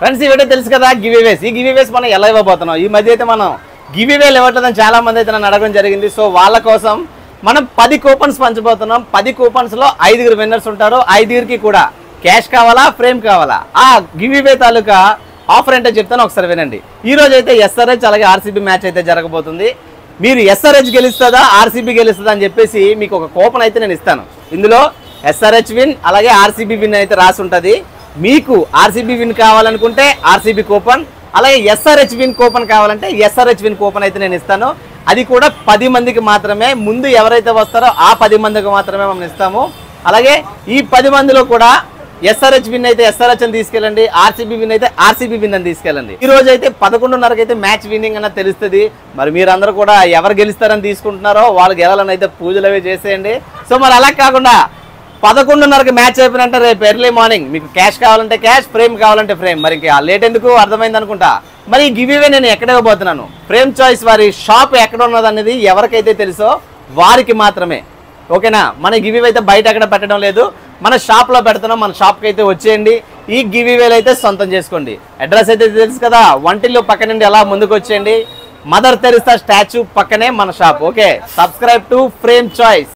Friends ఈ video తెలుసు కదా గివ్ ఇవేస్ మనం ఎలా ఇవ్వబోతున్నాం. ఈ మధ్య అయితే మనం గివ్ ఇవేలు ఇవ్వట్లేదని చాలా మంది అయితే నన్ను అడగడం జరిగింది. సో వాళ్ళ కోసం మనం 10 కూపన్స్ పంచబోతున్నాం. 10 కూపన్స్ లో 5 విన్నర్స్ ఉంటారు. 5 కూడా క్యాష్ కావాలా ఫ్రేమ్ కావాలా, ఆ గివ్ ఇవే తాలూకా ఆఫర్ ఏంటో చెప్తాను, ఒకసారి వినండి. ఈ రోజు అయితే ఎస్ఆర్హెచ్ అలాగే ఆర్సీబీ మ్యాచ్ అయితే జరగబోతుంది. మీరు ఎస్ఆర్హెచ్ గెలుస్తుందా ఆర్సీబీ గెలుస్తుందా అని చెప్పేసి మీకు ఒక కూపన్ అయితే నేను ఇస్తాను. ఇందులో ఎస్ఆర్హెచ్ విన్ అలాగే ఆర్సీబీ విన్ అయితే రాసి ఉంటుంది. మీకు ఆర్సీబీ విన్ కావాలనుకుంటే ఆర్సీబీ కూపన్, అలాగే ఎస్ఆర్హెచ్ విన్ కూపన్ కావాలంటే ఎస్ఆర్హెచ్ విన్ కూపన్ అయితే నేను ఇస్తాను. అది కూడా 10 మందికి మాత్రమే. ముందు ఎవరైతే వస్తారో ఆ 10 మందికి మాత్రమే మనం ఇస్తాము. అలాగే ఈ 10 మందిలో కూడా ఎస్ఆర్హెచ్ విన్ అయితే ఎస్ఆర్హెచ్ అని తీసుకెళ్ళండి, ఆర్సీబీ విన్ అయితే ఆర్సీబీ విన్ అని తీసుకెళ్ళండి. ఈ రోజు అయితే 11:30కి అయితే మ్యాచ్ విన్నింగ్ అన్న తెలుస్తుంది. మరి మీరందరూ కూడా ఎవరు గెలుస్తారని తీసుకుంటున్నారో వాళ్ళకి గెలాలని అయితే పూజలు అవి చేసేయండి. సో మరి అలా కాకుండా 11:30కి మ్యాచ్ అయిపోయినంటే రేపు ఎర్లీ మార్నింగ్ మీకు క్యాష్ కావాలంటే క్యాష్, ఫ్రేమ్ కావాలంటే ఫ్రేమ్. మరి ఇంకా లేట్ ఎందుకు, అర్థమైంది అనుకుంటా. మరి ఈ గివ్ ఇవే నేను ఎక్కడ ఇవ్వబోతున్నాను, ఫ్రేమ్ చాయిస్ వారి షాప్ ఎక్కడ ఉన్నది అనేది ఎవరికైతే తెలుసో వారికి మాత్రమే, ఓకేనా. మన గివ్ ఇవే అయితే బయట ఎక్కడ పెట్టడం లేదు, మన షాప్లో పెడుతున్నాం. మన షాప్కి అయితే వచ్చేయండి, ఈ గివ్ ఇవేలు అయితే సొంతం చేసుకోండి. అడ్రస్ అయితే తెలుసు కదా, వంటిల్లు పక్క నుండి అలా ముందుకు వచ్చేయండి. మదర్ తెరిసా స్టాచ్యూ పక్కనే మన shop. Okay, subscribe to frame choice.